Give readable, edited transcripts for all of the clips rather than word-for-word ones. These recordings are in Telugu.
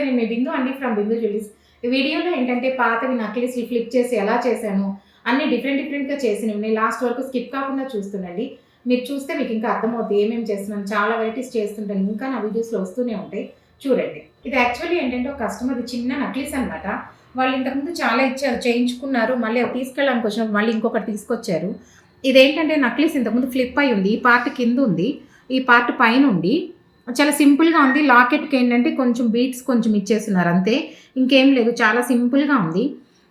నేను మీ బిందు అండి ఫ్రమ్ బిందు జ్యువెలరీస్. ఈ వీడియోలో ఏంటంటే పాతవి నక్లీస్‌లు ఫ్లిప్ చేసి ఎలా చేశాను, అన్నీ డిఫరెంట్‌గా చేసినవి ఉన్నాయి. లాస్ట్ వరకు స్కిప్ కాకుండా చూస్తుండండి. మీరు చూస్తే మీకు ఇంకా అర్థమవుద్ది ఏమేమి చేస్తున్నాను. చాలా వెరైటీస్ చేస్తుంటాను. ఇంకా నా వీడియోస్‌లో వస్తూనే ఉంటాయి. చూడండి. ఇది యాక్చువల్లీ ఏంటంటే ఒక కస్టమర్‌ది చిన్న నక్లీస్ అనమాట. వాళ్ళు ఇంతకుముందు చాలా ఇచ్చారు, చేయించుకున్నారు. మళ్ళీ అవి తీసుకెళ్ళడానికి వచ్చినప్పుడు మళ్ళీ ఇంకొకటి తీసుకొచ్చారు. ఇదేంటంటే నక్లీస్ ఇంతకుముందు ఫ్లిప్ అయ్యి ఉంది. ఈ పార్ట్ కింద ఉంది. ఈ పార్ట్ పైనుండి చాలా సింపుల్‌గా ఉంది. లాకెట్‌కి ఏంటంటే కొంచెం బీడ్స్ కొంచెం ఇచ్చేస్తున్నారు అంతే. ఇంకేం లేదు. చాలా సింపుల్‌గా ఉంది.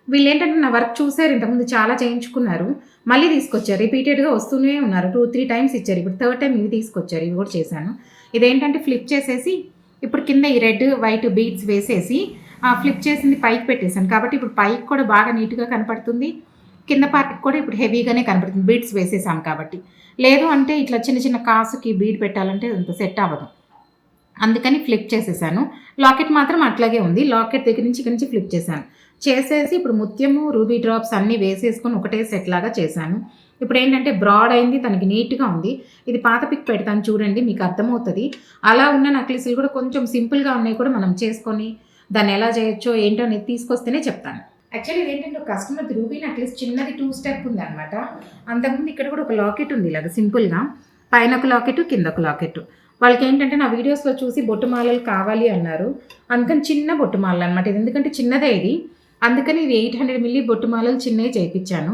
వీళ్ళేంటంటే నా వర్క్ చూసారు, ఇంతకుముందు చాలా చేయించుకున్నారు. మళ్ళీ తీసుకొచ్చారు. రిపీటెడ్‌గా వస్తూనే ఉన్నారు. 2, 3 టైమ్స్ ఇచ్చారు. ఇప్పుడు థర్డ్ టైమ్ ఇవి తీసుకొచ్చారు. ఇవి కూడా చేశాను. ఇదేంటంటే ఫ్లిప్ చేసేసి ఇప్పుడు కింద ఈ రెడ్, వైట్ బీడ్స్ వేసేసి ఫ్లిప్ చేసింది పైకి పెట్టేసాను. కాబట్టి ఇప్పుడు పైకి కూడా బాగా నీట్‌గా కనపడుతుంది. కింద పార్ట్‌కి కూడా ఇప్పుడు హెవీగానే కనపడుతుంది. బీడ్స్ వేసేసాం కాబట్టి. లేదు అంటే ఇట్లా చిన్న చిన్న కాసుకి బీడ్ పెట్టాలంటే అంత సెట్ అవ్వదు. అందుకని ఫ్లిప్ చేసేసాను. లాకెట్ మాత్రం అట్లాగే ఉంది. లాకెట్ దగ్గర నుంచి ఇక్కడి నుంచి ఫ్లిప్ చేశాను. చేసేసి ఇప్పుడు ముత్యము, రూబీ డ్రాప్స్ అన్నీ వేసేసుకొని ఒకటే సెట్ లాగా చేశాను. ఇప్పుడేంటంటే బ్రాడ్ అయింది, తనకి నీట్‌గా ఉంది. ఇది పాత పిక్ పెడతాను చూడండి, మీకు అర్థమవుతది. అలా ఉన్న నక్లీసులు కూడా కొంచెం సింపుల్‌గా ఉన్నాయి కూడా మనం చేసుకొని దాన్ని ఎలా చేయొచ్చో ఏంటో అనేది తీసుకొస్తేనే చెప్తాను. యాక్చువల్లీ ఇదేంటంటే ఒక కస్టమర్‌ది రూబీ నక్లీస్ చిన్నది 2 స్టెప్ ఉందనమాట. అంతకుముందు ఇక్కడ కూడా ఒక లాకెట్ ఉంది ఇలాగ సింపుల్‌గా. పైన ఒక లాకెట్, కింద ఒక లాకెట్. వాళ్ళకేంటంటే నా వీడియోస్‌లో చూసి బొట్టుమాలలు కావాలి అన్నారు. అందుకని చిన్న బొట్టుమాలనమాట. ఇది ఎందుకంటే చిన్నదే ఇది. అందుకని ఇది 800 మిల్లీ బొట్టుమాలలు చిన్నవి చేపిచ్చాను.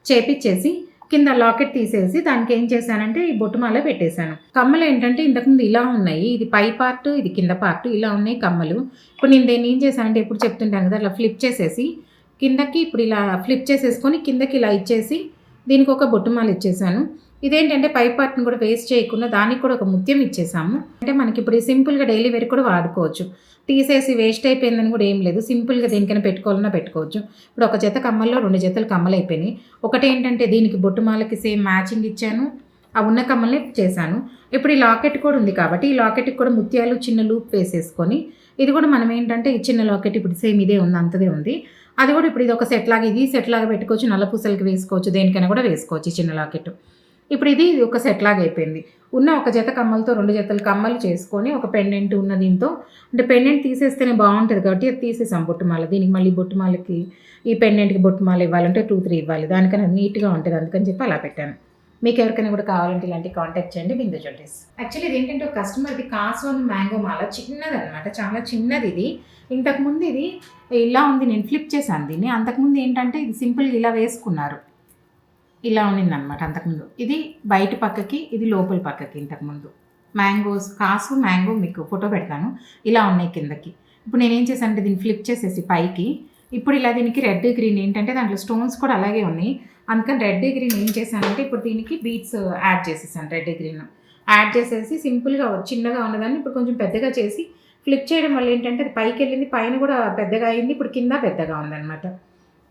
చేపిచ్చేసి కింద లాకెట్ తీసేసి దానికి ఏం చేశానంటే ఈ బొట్టుమాల పెట్టేశాను. కమ్మలు ఏంటంటే ఇంతకుముందు ఇలా ఉన్నాయి. ఇది పై పార్ట్, ఇది కింద పార్ట్ ఇలా ఉన్నాయి కమ్మలు. ఇప్పుడు నేను దీన్ని ఏం చేశానంటే ఎప్పుడు చెప్తుంటాను కదా, అలా ఫ్లిప్ చేసేసి కిందకి ఇప్పుడు ఇలా ఫ్లిప్ చేసేసుకొని కిందకి ఇలా ఇచ్చేసి దీనికి ఒక బొట్టుమాల ఇచ్చేసాను. ఇదేంటంటే పై పార్ట్‌ని కూడా వేస్ట్ చేయకుండా దానికి కూడా ఒక ముత్యం ఇచ్చేసాము. అంటే మనకి ఇప్పుడు సింపుల్‌గా డైలీ వేర్ కూడా వాడుకోవచ్చు. తీసేసి వేస్ట్ అయిపోయిందని కూడా ఏం లేదు. సింపుల్‌గా దేనికైనా పెట్టుకోవాలన్నా పెట్టుకోవచ్చు. ఇప్పుడు ఒక జత కమ్మల్లో 2 జతలు కమ్మలయిపోయినాయి. ఒకటేంటంటే దీనికి బొట్టుమాలకి సేమ్ మ్యాచింగ్ ఇచ్చాను. ఆ ఉన్న కమ్మల్ని చేశాను. ఇప్పుడు ఈ లాకెట్ కూడా ఉంది కాబట్టి ఈ లాకెట్‌కి కూడా ముత్యాలు చిన్న లూప్ వేసేసుకొని ఇది కూడా మనం ఏంటంటే ఈ చిన్న లాకెట్ ఇప్పుడు సేమ్ ఇదే ఉంది, అంతదే ఉంది. అది కూడా ఇప్పుడు ఇది ఒక సెట్ లాగా, ఇది సెట్ లాగా పెట్టుకోవచ్చు. నల్ల పూసలకి వేసుకోవచ్చు. దేనికైనా కూడా వేసుకోవచ్చు ఈ చిన్న లాకెట్. ఇప్పుడు ఇది ఒక సెట్ లాగా అయిపోయింది. ఉన్న ఒక జత కమ్మలతో 2 జతలు కమ్మలు చేసుకొని ఒక పెండెంట్ ఉన్న దీంతో, అంటే పెండెంట్ తీసేస్తేనే బాగుంటుంది కాబట్టి అది తీసేసాం బొట్టుమాల. దీనికి మళ్ళీ బొట్టుమాలకి ఈ పెండెంట్‌కి బొట్టుమాల ఇవ్వాలంటే 2, 3 ఇవ్వాలి. దానికన్నా నీట్‌గా ఉంటుంది. అందుకని చెప్పి అలా పెట్టాను. మీకు ఎవరికైనా కూడా కావాలంటే ఇలాంటి కాంటాక్ట్ చేయండి బిందు జ్యువెలరీస్. యాక్చువల్లీ ఇదేంటంటే ఒక కస్టమర్‌ది కాసోన్ మ్యాంగో మాల చిన్నదనమాట. చాలా చిన్నది ఇది. ఇంతకుముందు ఇది ఇలా ఉంది. నేను ఫ్లిప్ చేశాను దీన్ని. అంతకుముందు ఏంటంటే ఇది సింపుల్‌గా ఇలా వేసుకున్నారు. ఇలా ఉన్నిందనమాట అంతకుముందు. ఇది బయట పక్కకి, ఇది లోపల పక్కకి ఇంతకుముందు. మ్యాంగోస్, కాసు, మ్యాంగో మీకు ఫోటో పెడతాను. ఇలా ఉన్నాయి కిందకి. ఇప్పుడు నేనేం చేశానంటే దీన్ని ఫ్లిప్ చేసేసి పైకి, ఇప్పుడు ఇలా దీనికి రెడ్, గ్రీన్ ఏంటంటే దాంట్లో స్టోన్స్ కూడా అలాగే ఉన్నాయి. అందుకని రెడ్, గ్రీన్ ఏం చేశానంటే ఇప్పుడు దీనికి బీడ్స్ యాడ్ చేసేసాను. రెడ్, గ్రీన్ యాడ్ చేసేసి సింపుల్‌గా చిన్నగా ఉన్నదాన్ని ఇప్పుడు కొంచెం పెద్దగా చేసి ఫ్లిప్ చేయడం వల్ల ఏంటంటే అది పైకి వెళ్ళింది, పైన కూడా పెద్దగా అయింది. ఇప్పుడు కింద పెద్దగా ఉందనమాట.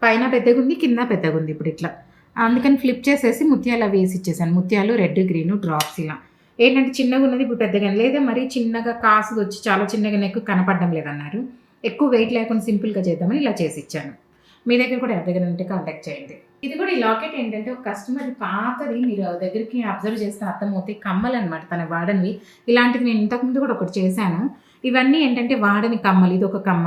పైన పెద్దగా ఉంది, కింద పెద్దగా ఉంది ఇప్పుడు ఇట్లా. అందుకని ఫ్లిప్ చేసేసి ముత్యాలు అవి వేసి ఇచ్చేసాను. ముత్యాలు రెడ్, గ్రీన్ డ్రాప్స్ ఇలా. ఏంటంటే చిన్నగా ఉన్నది ఇప్పుడు పెద్దగా లేదా మరీ చిన్నగా కాసుది వచ్చి చాలా చిన్నగా నెక్ కనపడడం లేదన్నారు. ఎక్కువ వెయిట్ లేకుండా సింపుల్‌గా చేద్దామని ఇలా చేసి ఇచ్చాను. మీ దగ్గర కూడా ఎవరి దగ్గర ఉంటే కాంటాక్ట్ చేయండి. ఇది కూడా ఈ లాకెట్ ఏంటంటే ఒక కస్టమర్ పాతది, మీరు దగ్గరికి అబ్జర్వ్ చేస్తే అర్థమవుతాయి. కమ్మలు అనమాట తన వాడనివి. ఇలాంటిది నేను ఇంతకుముందు కూడా ఒకటి చేశాను. ఇవన్నీ ఏంటంటే వాడని కమ్మలు. ఇదొక కమ్మ,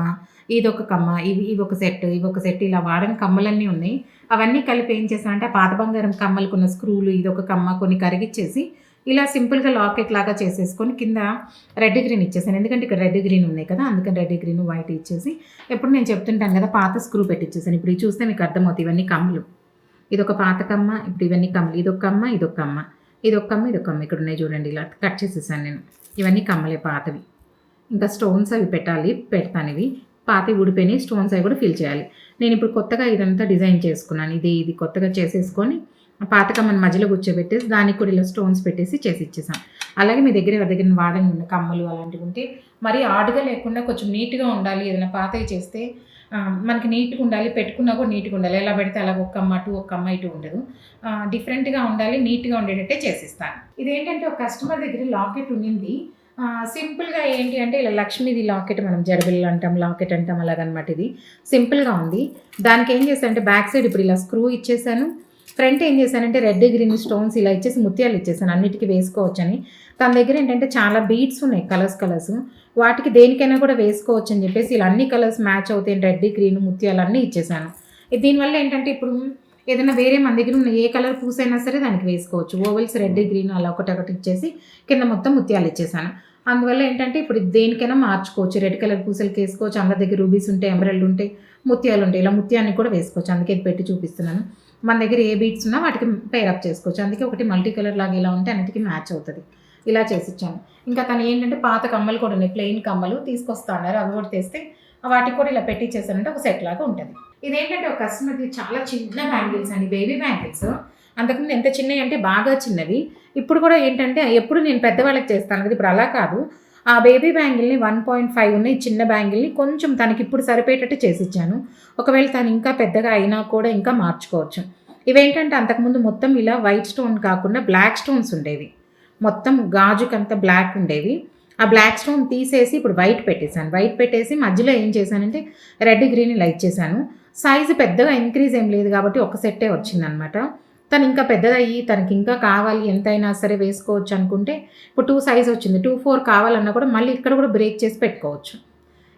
ఇదొక కమ్మ, ఇవి ఒక సెట్, ఇవి ఒక సెట్, ఇలా వాడని కమ్మలన్నీ ఉన్నాయి. అవన్నీ కలిపి ఏం చేశానంటే పాత బంగారం కమ్మలకున్న స్క్రూలు, ఇదొక కమ్మ కొన్ని కరిగిచ్చేసి ఇలా సింపుల్‌గా లాకెట్ లాగా చేసేసుకొని కింద రెడ్, గ్రీన్ ఇచ్చేసాను. ఎందుకంటే ఇక్కడ రెడ్, గ్రీన్ ఉన్నాయి కదా, అందుకని రెడ్, గ్రీన్, వైట్ ఇచ్చేసి ఎప్పుడు నేను చెప్తుంటాను కదా పాత స్క్రూ పెట్టిచ్చేసాను. ఇప్పుడు ఇది చూస్తే మీకు అర్థమవుతాయి ఇవన్నీ కమ్మలు. ఇదొక పాత కమ్మ, ఇప్పుడు ఇవన్నీ కమ్మలు. ఇదొక కమ్మ, ఇదొక కమ్మ, ఇదొక కమ్మ, ఇదొక కమ్మ. ఇక్కడ ఉన్నాయి చూడండి, ఇలా కట్ చేసేసాను నేను. ఇవన్నీ కమ్మలే పాతవి. ఇంకా స్టోన్స్ అవి పెడతాను. ఇవి పాతవి ఊడిపోయినాయి. స్టోన్స్ అవి కూడా ఫిల్ చేయాలి. నేను ఇప్పుడు కొత్తగా ఇదంతా డిజైన్ చేసుకున్నాను. ఇది కొత్తగా చేసేసుకొని పాత కమ్మని మధ్యలో కూర్చోబెట్టేసి దానికి కూడా ఇలా స్టోన్స్ పెట్టేసి చేసి ఇచ్చేసాను. అలాగే మీ దగ్గర వాడని ఉన్న కమ్మలు అలాంటివి ఉంటే మరీ ఆడుగా లేకుండా కొంచెం నీట్‌గా ఉండాలి. ఏదైనా పాతవి చేస్తే మనకి నీట్‌గా ఉండాలి. పెట్టుకున్నా కూడా నీట్‌గా ఉండాలి. ఎలా పెడితే అలా ఒక కమ్మ అటు, ఒక కమ్మ ఇటు ఉండదు. డిఫరెంట్‌గా ఉండాలి. నీట్‌గా ఉండేటట్టే చేసిస్తాను. ఇదేంటంటే ఒక కస్టమర్ దగ్గర లాకెట్ ఉండింది. సింపుల్‌గా ఏంటి అంటే ఇలా లక్ష్మీది లాకెట్, మనం జడబిళ్ళ అంటాం, లాకెట్ అంటాం, అలాగనమాట. ఇది సింపుల్‌గా ఉంది. దానికి ఏం చేశానంటే బ్యాక్ సైడ్ ఇప్పుడు ఇలా స్క్రూ ఇచ్చేసాను. ఫ్రంట్ ఏం చేశానంటే రెడ్, గ్రీన్ స్టోన్స్ ఇలా ఇచ్చేసి ముత్యాలు ఇచ్చేసాను అన్నిటికి వేసుకోవచ్చని. తన దగ్గర ఏంటంటే చాలా బీడ్స్ ఉన్నాయి కలర్స్. వాటికి దేనికైనా కూడా వేసుకోవచ్చు అని చెప్పేసి ఇలా అన్ని కలర్స్ మ్యాచ్ అవుతాయి రెడ్, గ్రీన్ ముత్యాలు అన్నీ ఇచ్చేసాను. దీనివల్ల ఏంటంటే ఇప్పుడు ఏదైనా వేరే మన దగ్గర ఉన్న ఏ కలర్ పూసైనా సరే దానికి వేసుకోవచ్చు. ఓవెల్స్ రెడ్, గ్రీన్ అలా ఒకటి ఇచ్చేసి కింద మొత్తం ముత్యాలు ఇచ్చేసాను. అందువల్ల ఏంటంటే ఇప్పుడు దేనికైనా మార్చుకోవచ్చు. రెడ్ కలర్ పూసలకి వేసుకోవచ్చు. అందరి దగ్గర రూబీస్ ఉంటాయి, ఎమరల్డ్ ఉంటాయి, ముత్యాలు ఉంటాయి. ఇలా ముత్యాన్ని కూడా వేసుకోవచ్చు. అందుకే ఇది పెట్టి చూపిస్తున్నాను. మన దగ్గర ఏ బీడ్స్ ఉన్నా వాటికి పేరప్ చేసుకోవచ్చు. అందుకే ఒకటి మల్టీ కలర్ లాగా ఇలా ఉంటే అన్నిటికీ మ్యాచ్ అవుతుంది. ఇలా చేసిచ్చాను. ఇంకా తను ఏంటంటే పాత కమ్మలు కూడా ఉన్నాయి, ప్లెయిన్ కమ్మలు తీసుకొస్తా అన్నారు. అవి కూడా తెస్తే వాటికి కూడా ఇలా పెట్టించేసానంటే ఒక సెట్ లాగా ఉంటుంది. ఇదేంటంటే ఒక కస్టమర్కి చాలా చిన్న బ్యాంగిల్స్ అండి, బేబీ బ్యాంగిల్స్. అంతకుముందు ఎంత చిన్నవి అంటే బాగా చిన్నవి. ఇప్పుడు కూడా ఏంటంటే ఎప్పుడు నేను పెద్దవాళ్ళకి చేస్తాను కదా, ఇప్పుడు అలా కాదు. ఆ బేబీ బ్యాంగిల్ని 1.5 ఉన్నాయి చిన్న బ్యాంగిల్ని కొంచెం తనకి ఇప్పుడు సరిపోయేటట్టు చేసిచ్చాను. ఒకవేళ తను ఇంకా పెద్దగా అయినా కూడా ఇంకా మార్చుకోవచ్చు. ఇవేంటంటే అంతకుముందు మొత్తం ఇలా వైట్ స్టోన్ కాకుండా బ్లాక్ స్టోన్స్ ఉండేవి. మొత్తం గాజుకంతా బ్లాక్ ఉండేవి. ఆ బ్లాక్ స్టోన్ తీసేసి ఇప్పుడు వైట్ పెట్టేశాను. వైట్ పెట్టేసి మధ్యలో ఏం చేశానంటే రెడ్, గ్రీన్ ఇలా ఇచ్చేసాను. సైజు పెద్దగా ఇంక్రీజ్ ఏం లేదు కాబట్టి ఒక సెట్టే వచ్చిందనమాట. తను ఇంకా పెద్దదయ్యి తనకి ఇంకా కావాలి ఎంతైనా సరే వేసుకోవచ్చు అనుకుంటే ఇప్పుడు 2 సైజ్ వచ్చింది. 2, 4 కావాలన్నా కూడా మళ్ళీ ఇక్కడ కూడా బ్రేక్ చేసి పెట్టుకోవచ్చు.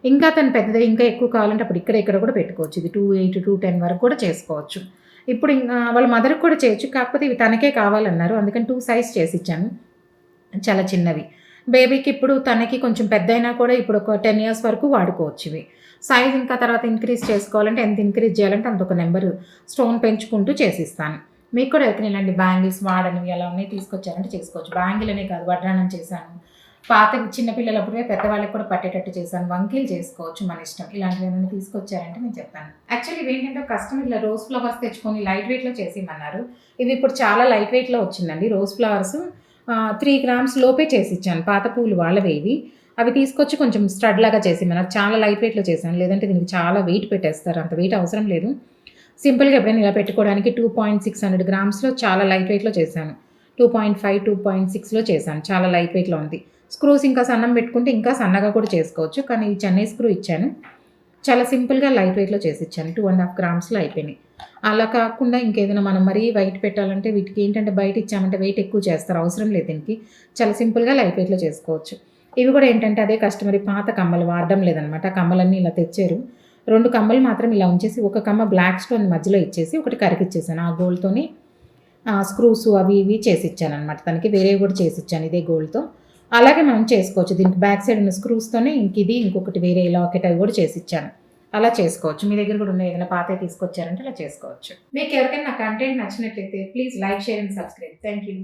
ఇంకా తను పెద్దది ఇంకా ఎక్కువ కావాలంటే అప్పుడు ఇక్కడ కూడా పెట్టుకోవచ్చు. ఇది 2.8, 2.10 వరకు కూడా చేసుకోవచ్చు. ఇప్పుడు ఇంకా వాళ్ళ మదర్కి కూడా చేయొచ్చు. కాకపోతే ఇవి తనకే కావాలన్నారు. అందుకని 2 సైజ్ చేసి ఇచ్చాను. చాలా చిన్నవి. బేబీకి ఇప్పుడు తనకి కొంచెం పెద్దయినా కూడా ఇప్పుడు ఒక 10 ఇయర్స్ వరకు వాడుకోవచ్చు ఇవి. సైజ్ ఇంకా తర్వాత ఇంక్రీజ్ చేసుకోవాలంటే ఎంత ఇంక్రీజ్ చేయాలంటే అంత ఒక నెంబరు స్టోన్ పెంచుకుంటూ చేసిస్తాను. మీకు కూడా ఎవరికైనా ఇలాంటి బ్యాంగిల్స్ వాడనివి అలా ఉన్నాయి తీసుకొచ్చారంటే చేసుకోవచ్చు. బ్యాంగిల్ అనే కాదు, వడ్రానం చేశాను. పాత చిన్నపిల్లలప్పుడే పెద్దవాళ్ళకి కూడా పట్టేటట్టు చేశాను. వంకీలు చేసుకోవచ్చు మన ఇష్టం. ఇలాంటివి ఏమైనా తీసుకొచ్చారంటే నేను చెప్తాను. యాక్చువల్లీ ఇవి ఏంటంటే కస్టమర్ ఇలా రోజ్ ఫ్లవర్స్ తెచ్చుకొని లైట్ వెయిట్లో చేసిమన్నారు. ఇవి ఇప్పుడు చాలా లైట్ వెయిట్లో వచ్చిందండి. రోజ్ ఫ్లవర్స్ 3 గ్రామ్స్ లోపే చేసి ఇచ్చాను. పాత పూలు వాళ్ళవే ఇవి. అవి తీసుకొచ్చి కొంచెం స్టడ్ లాగా చేసిమన్నారు. చాలా లైట్ వెయిట్లో చేశాను. లేదంటే దీనికి చాలా వెయిట్ పెట్టేస్తారు. అంత వెయిట్ అవసరం లేదు. సింపుల్గా ఎప్పుడైనా ఇలా పెట్టుకోవడానికి 2.600 గ్రామ్స్లో చాలా లైట్ వెయిట్లో చేశాను. 2.5, 2.6లో చేశాను. చాలా లైట్ వెయిట్లో ఉంది. స్క్రూస్ ఇంకా సన్నం పెట్టుకుంటే ఇంకా సన్నగా కూడా చేసుకోవచ్చు. కానీ ఈ చెన్నై స్క్రూ ఇచ్చాను. చాలా సింపుల్గా లైట్ వెయిట్లో చేసి ఇచ్చాను. 2.5 గ్రామ్స్లో అయిపోయినాయి. అలా కాకుండా ఇంకేదైనా మనం మరీ వెయిట్ పెట్టాలంటే వీటికి ఏంటంటే బయట ఇచ్చామంటే వెయిట్ ఎక్కువ చేస్తారు. అవసరం లేదు దీనికి. చాలా సింపుల్గా లైట్ వెయిట్లో చేసుకోవచ్చు. ఇవి కూడా ఏంటంటే అదే కస్టమర్ పాత కమ్మలు వాడడం లేదనమాట. కమ్మలన్నీ ఇలా తెచ్చారు. 2 కమ్మలు మాత్రం ఇలా ఉంచేసి ఒక కమ్మ బ్లాక్ స్టోన్ మధ్యలో ఇచ్చేసి ఒకటి కరికిచ్చేసాను. ఆ గోల్డ్తోని స్క్రూస్ అవి ఇవి చేసి ఇచ్చాను అనమాట. తనకి వేరేవి కూడా చేసి ఇచ్చాను ఇదే గోల్డ్తో. అలాగే మనం చేసుకోవచ్చు. దీనికి బ్యాక్ సైడ్ ఉన్న స్క్రూస్తోనే ఇంకొకటి వేరే లాకెట్ అవి కూడా చేసి ఇచ్చాను. అలా చేసుకోవచ్చు. మీ దగ్గర కూడా ఉన్న ఏదైనా పాతవి తీసుకొచ్చారంటే అలా చేసుకోవచ్చు. మీకు ఎవరికైనా నా కంటెంట్ నచ్చినట్లయితే please like, share and subscribe. Thank you.